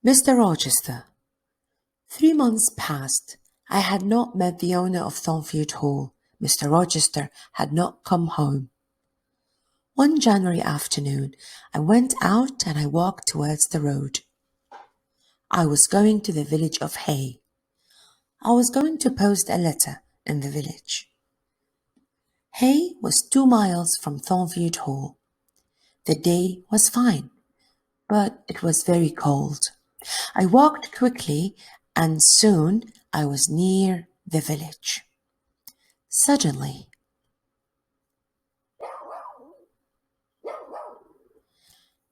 Mr. Rochester. 3 months passed. I had not met the owner of Thornfield Hall. Mr. Rochester had not come home. One January afternoon, I went out and I walked towards the road. I was going to the village of Eyre. I was going to post a letter in the village. Eyre was 2 miles from Thornfield Hall. The day was fine, but it was very cold. I walked quickly and soon I was near the village. Suddenly,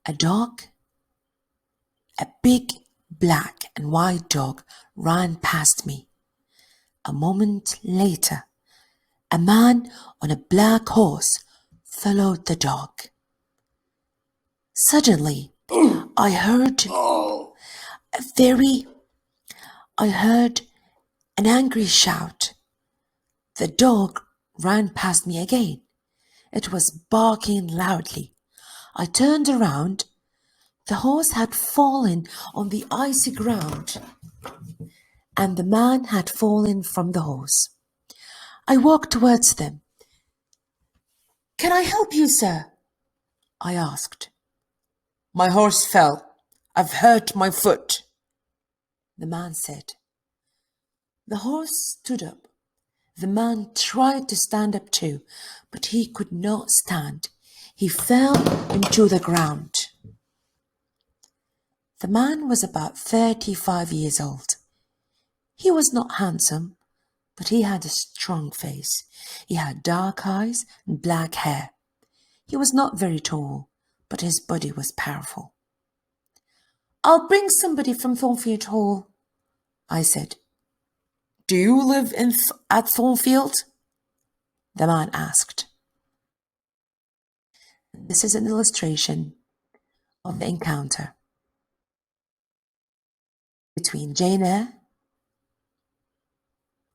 a dog, a big black and white dog, ran past me. A moment later, a man on a black horse followed the dog. Suddenly, I heard an angry shout. The dog ran past me again. It was barking loudly. I turned around. The horse had fallen on the icy ground, and the man had fallen from the horse. I walked towards them. "Can I help you, sir?" I asked. "My horse fell. I've hurt my foot," the man said. The horse stood up. The man tried to stand up too, but he could not stand. He fell into the ground. The man was about 35 years old. He was not handsome, but he had a strong face. He had dark eyes and black hair. He was not very tall, but his body was powerful. "I'll bring somebody from Thornfield Hall," I said. "Do you live at Thornfield?" the man asked. This is an illustration of the encounter between Jane Eyre,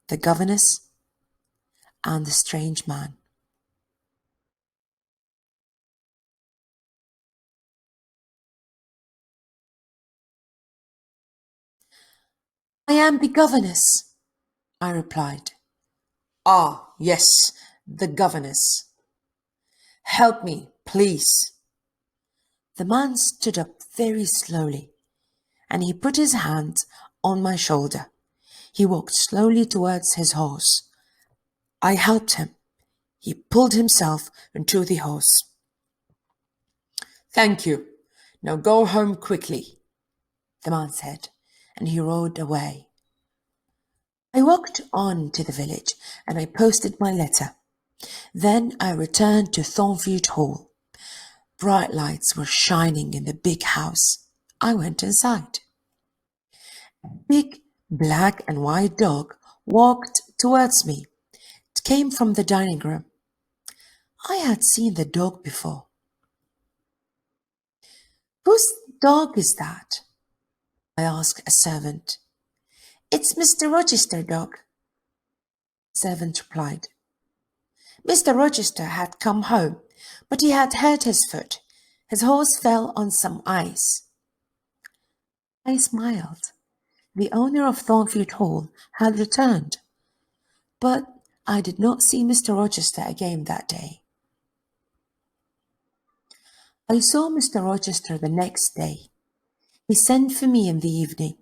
the governess, and the strange man. "I am the governess," I replied. "Ah, yes, the governess. Help me, please." The man stood up very slowly, and he put his hand on my shoulder. He walked slowly towards his horse. I helped him. He pulled himself into the horse. "Thank you. Now go home quickly," the man said, and he rode away. I walked on to the village and I posted my letter. Then I returned to Thornfield Hall. Bright lights were shining in the big house. I went inside. A big black and white dog walked towards me. It came from the dining room. I had seen the dog before. "Whose dog is that?" I asked a servant. "It's Mr. Rochester's dog," the servant replied. Mr. Rochester had come home, but he had hurt his foot. His horse fell on some ice. I smiled. The owner of Thornfield Hall had returned, but I did not see Mr. Rochester again that day. I saw Mr. Rochester the next day. He sent for me in the evening.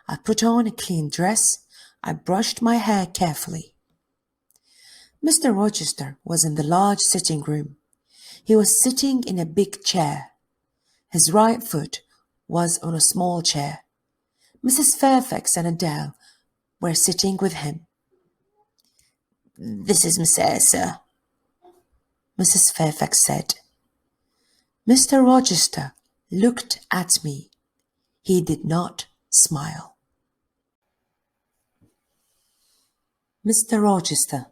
I put on a clean dress. I brushed my hair carefully. Mr. Rochester was in the large sitting room. He was sitting in a big chair. His right foot was on a small chair. Mrs. Fairfax and Adele were sitting with him. "This is Miss Eyre, sir," Mrs. Fairfax said. Mr. Rochester looked at me. He did not smile. Mr. Rochester.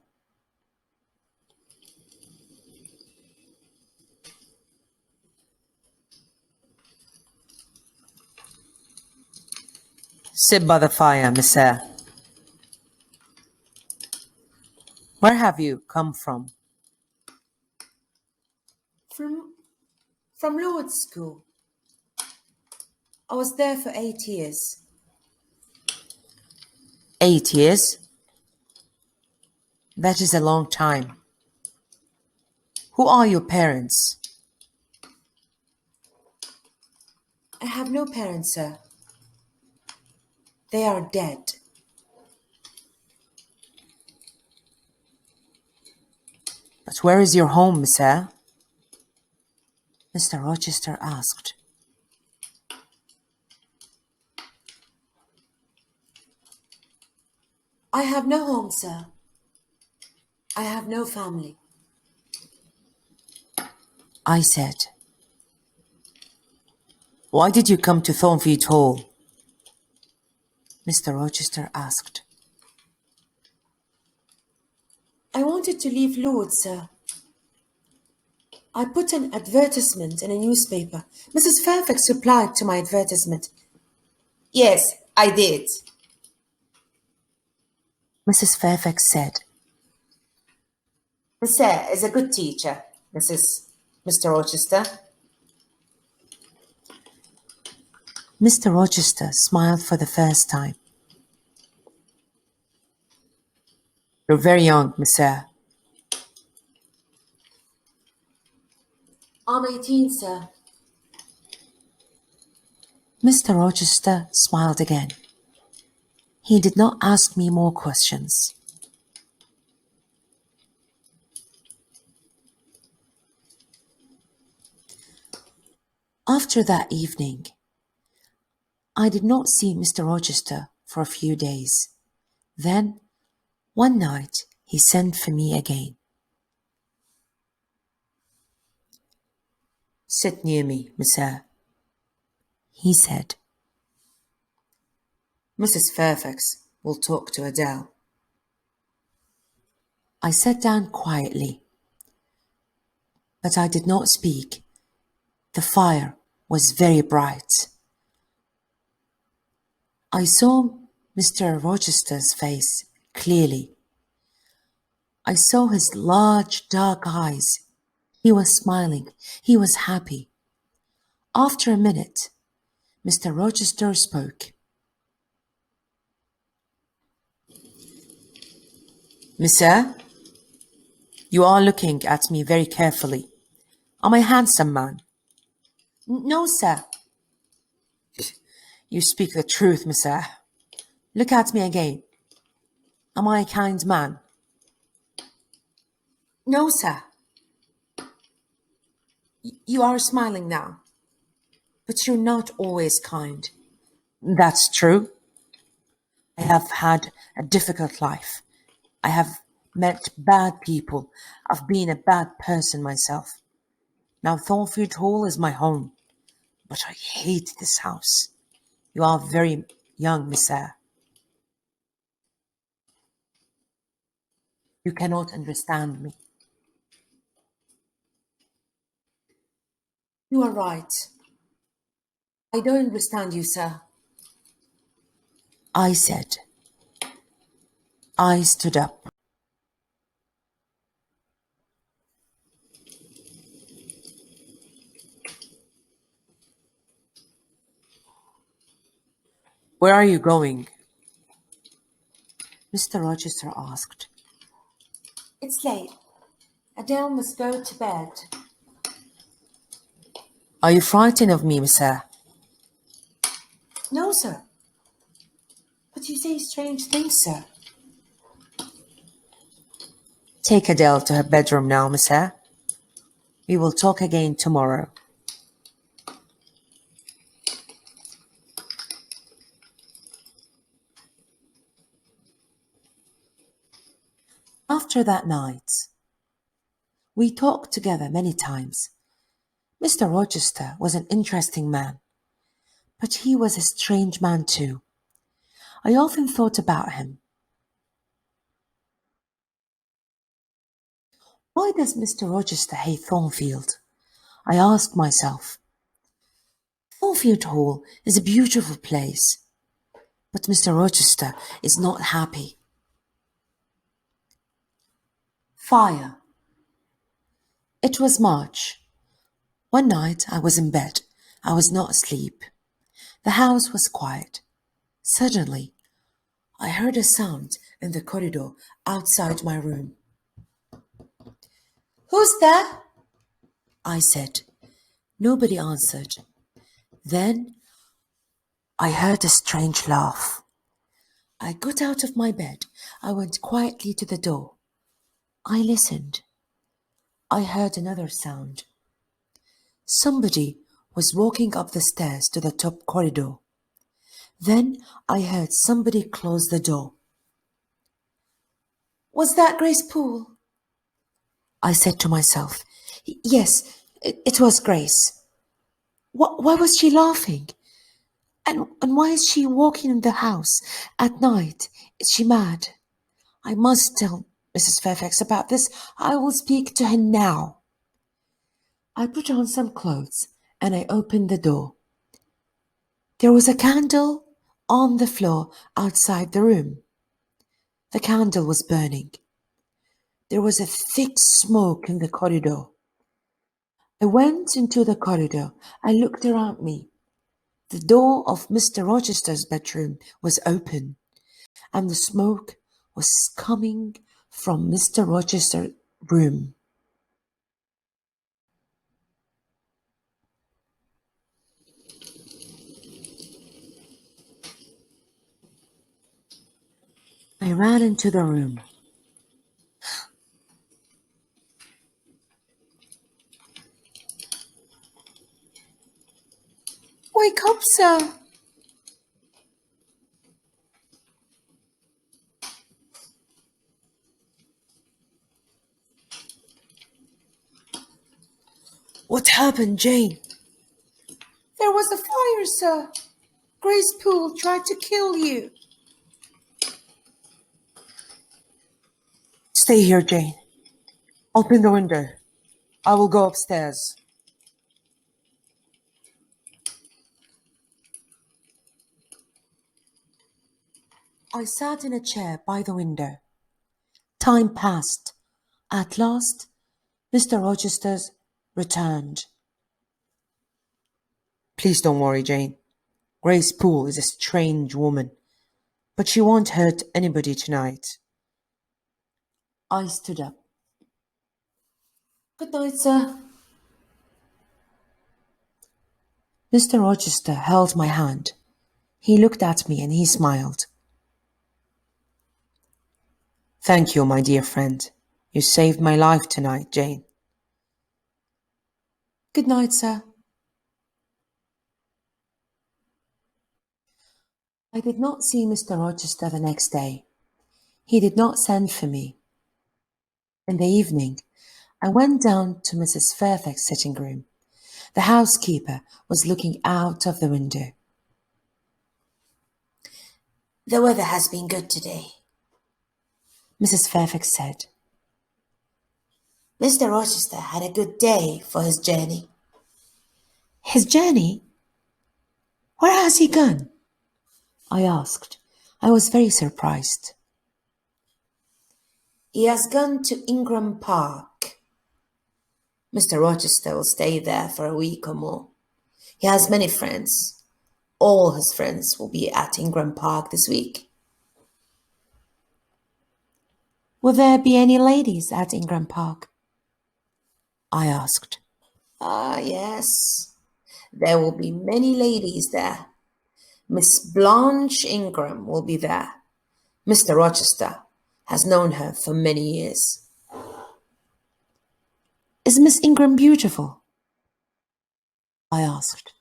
"Sit by the fire, Miss Eyre. Where have you come from?" From Lord's School." I was there for 8 years. 8 years? That is a long time. Who are your parents? I have no parents, sir. They are dead. But where is your home, Mr. Mr. Rochester asked. I have no home, sir. I have no family. I said. Why did you come to Thornfield Hall? Mr. Rochester asked. I wanted to leave Lord's, sir. I put an advertisement in a newspaper. Mrs. Fairfax replied to my advertisement. Yes, I did. Mrs. Fairfax said. Miss Eyre is a good teacher, Mr. Rochester. Mr. Rochester smiled for the first time. You're very young, Miss Eyre. I'm 18, sir. Mr. Rochester smiled again. He did not ask me more questions. After that evening, I did not see Mr. Rochester for a few days. Then, one night, he sent for me again. Sit near me, Miss Eyre, he said. Mrs. Fairfax will talk to Adele. I sat down quietly, but I did not speak. The fire was very bright. I saw Mr. Rochester's face clearly. I saw his large dark eyes. He was smiling. He was happy. After a minute, Mr. Rochester spoke. Miss Eyre, you are looking at me very carefully. Am I a handsome man? No, sir. You speak the truth, Miss Eyre. Look at me again. Am I a kind man? No, sir. You are smiling now. But you're not always kind. That's true. I have had a difficult life. I have met bad people. I've been a bad person myself. Now Thornfield Hall is my home. But I hate this house. You are very young, Miss Eyre. You cannot understand me. You are right. I don't understand you, sir. I said. I stood up. Where are you going? Mr. Rochester asked. It's late. Adele must go to bed. Are you frightened of me, Miss Eyre? No, sir. But you say strange things, sir. Take Adele to her bedroom now, Miss Eyre. We will talk again tomorrow. After that night, we talked together many times. Mr. Rochester was an interesting man, but he was a strange man too. I often thought about him. Why does Mr. Rochester hate Thornfield? I asked myself. Thornfield Hall is a beautiful place, but Mr. Rochester is not happy. Fire. It was March. One night I was in bed. I was not asleep. The house was quiet. Suddenly, I heard a sound in the corridor outside my room. "Who's there?" I said. Nobody answered. Then I heard a strange laugh. I got out of my bed. I went quietly to the door. I listened. I heard another sound. Somebody was walking up the stairs to the top corridor. Then I heard somebody close the door. "Was that Grace Poole?" I said to myself. Yes, it was Grace. Why was she laughing? And why is she walking in the house at night? Is she mad? I must tell Mrs. Fairfax about this. I will speak to her now. I put on some clothes and I opened the door. There was a candle on the floor outside the room. The candle was burning. There was a thick smoke in the corridor. I went into the corridor. I looked around me. The door of Mr. Rochester's bedroom was open, and the smoke was coming from Mr. Rochester's room. I ran into the room. "Wake up, sir!" "What happened, Jane?" "There was a fire, sir. Grace Poole tried to kill you." Stay here, Jane. Open the window. I will go upstairs. I sat in a chair by the window. Time passed. At last, Mr. Rochester returned. Please don't worry, Jane. Grace Poole is a strange woman, but she won't hurt anybody tonight. I stood up. "Good night, sir." Mr. Rochester held my hand. He looked at me and he smiled. Thank you, my dear friend. You saved my life tonight, Jane. "Good night, sir." I did not see Mr. Rochester the next day. He did not send for me. In the evening, I went down to Mrs. Fairfax's sitting room. The housekeeper was looking out of the window. "The weather has been good today," Mrs. Fairfax said. "Mr. Rochester had a good day for his journey." "His journey? Where has he gone?" I asked. I was very surprised. "He has gone to Ingram Park. Mr. Rochester will stay there for a week or more. He has many friends. All his friends will be at Ingram Park this week." "Will there be any ladies at Ingram Park?" I asked. Yes. There will be many ladies there. Miss Blanche Ingram will be there. Mr. Rochester has known her for many years." "Is Miss Ingram beautiful?" I asked.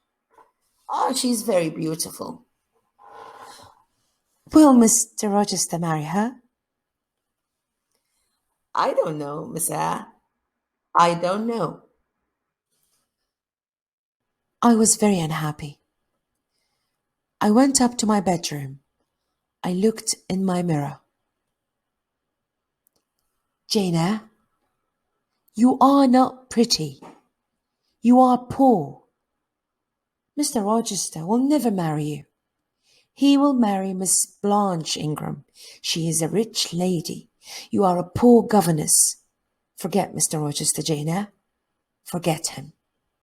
She's very beautiful." "Will Mr. Rochester marry her?" "I don't know, Miss Eyre. I don't know." I was very unhappy. I went up to my bedroom. I looked in my mirror. "Jane Eyre, you are not pretty. You are poor. Mr. Rochester will never marry you. He will marry Miss Blanche Ingram. She is a rich lady. You are a poor governess. Forget Mr. Rochester, Jane Eyre. Forget him."